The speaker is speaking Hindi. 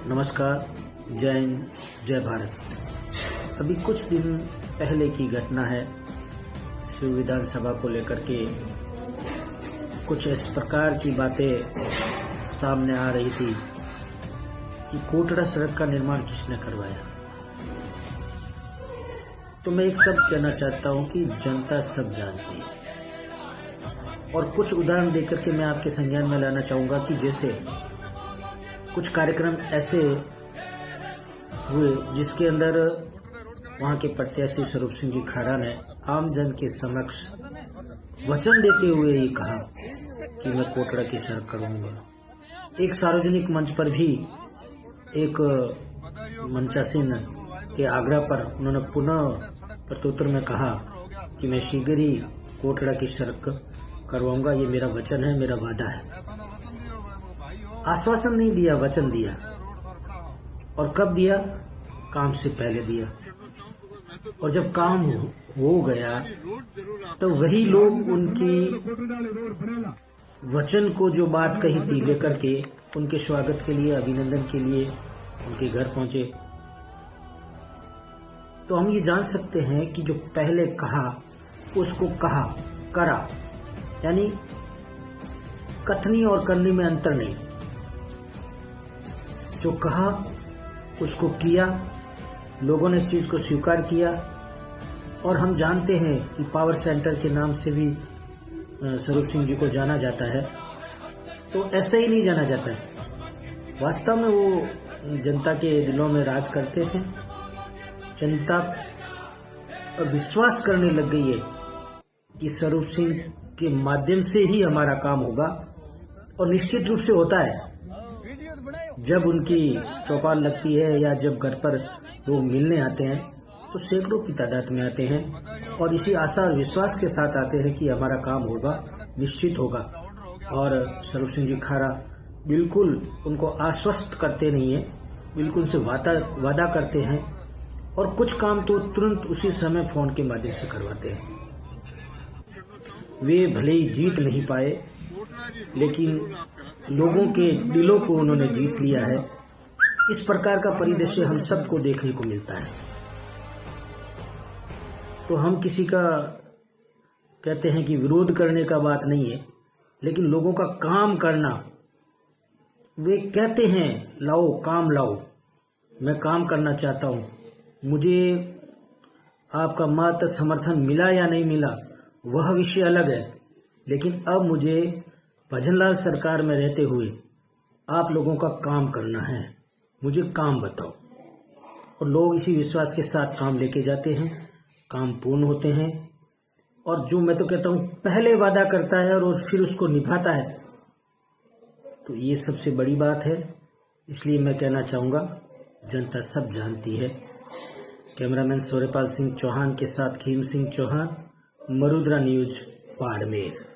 नमस्कार, जय हिंद, जय भारत। अभी कुछ दिन पहले की घटना है। शिव विधानसभा को लेकर के कुछ इस प्रकार की बातें सामने आ रही थी कि कोटड़ा सड़क का निर्माण किसने करवाया। तो मैं एक शब्द कहना चाहता हूं कि जनता सब जानती है। और कुछ उदाहरण देकर के मैं आपके संज्ञान में लाना चाहूंगा कि जैसे कुछ कार्यक्रम ऐसे हुए जिसके अंदर वहां के प्रत्याशी स्वरूप सिंह जी खाड़ा ने आम जन के समक्ष वचन देते हुए ये कहा कि मैं कोटड़ा की सड़क करूंगा। एक सार्वजनिक मंच पर भी एक मंचासीन के आग्रह पर उन्होंने पुनः प्रत्युत्तर में कहा कि मैं शीघ्र ही कोटड़ा की सड़क करवाऊंगा, ये मेरा वचन है, मेरा वादा है। आश्वासन नहीं दिया, वचन दिया। और कब दिया? काम से पहले दिया। और जब काम हो गया तो वही लोग उनकी वचन को जो बात कही थी लेकर के उनके स्वागत के लिए, अभिनंदन के लिए उनके घर पहुंचे। तो हम ये जान सकते हैं कि जो पहले कहा उसको कहा, करा, यानी कथनी और करनी में अंतर नहीं। जो कहा उसको किया, लोगों ने इस चीज को स्वीकार किया। और हम जानते हैं कि पावर सेंटर के नाम से भी स्वरूप सिंह जी को जाना जाता है। तो ऐसे ही नहीं जाना जाता है, वास्तव में वो जनता के दिलों में राज करते हैं। जनता विश्वास करने लग गई है कि स्वरूप सिंह के माध्यम से ही हमारा काम होगा। और निश्चित रूप से होता है। जब उनकी चौपाल लगती है या जब घर पर लोग मिलने आते हैं तो सैकड़ों की तादाद में आते हैं और इसी आशा और विश्वास के साथ आते हैं कि हमारा काम होगा, निश्चित होगा। और स्वरूप सिंह जी खाड़ा बिल्कुल उनको आश्वस्त करते नहीं है, बिल्कुल उनसे वादा करते हैं। और कुछ काम तो तुरंत उसी समय फोन के माध्यम से करवाते हैं। वे भले ही जीत नहीं पाए, लेकिन लोगों के दिलों को उन्होंने जीत लिया है। इस प्रकार का परिदृश्य हम सबको देखने को मिलता है। तो हम किसी का कहते हैं कि विरोध करने का बात नहीं है, लेकिन लोगों का काम करना, वे कहते हैं लाओ काम लाओ, मैं काम करना चाहता हूं, मुझे आपका मत समर्थन मिला या नहीं मिला वह विषय अलग है, लेकिन अब मुझे भजनलाल सरकार में रहते हुए आप लोगों का काम करना है, मुझे काम बताओ। और लोग इसी विश्वास के साथ काम लेके जाते हैं, काम पूर्ण होते हैं। और जो मैं तो कहता हूं पहले वादा करता है और फिर उसको निभाता है, तो ये सबसे बड़ी बात है। इसलिए मैं कहना चाहूँगा जनता सब जानती है। कैमरामैन सूर्यपाल सिंह चौहान के साथ खीम सिंह चौहान, मरुद्रा न्यूज, बाड़मेर।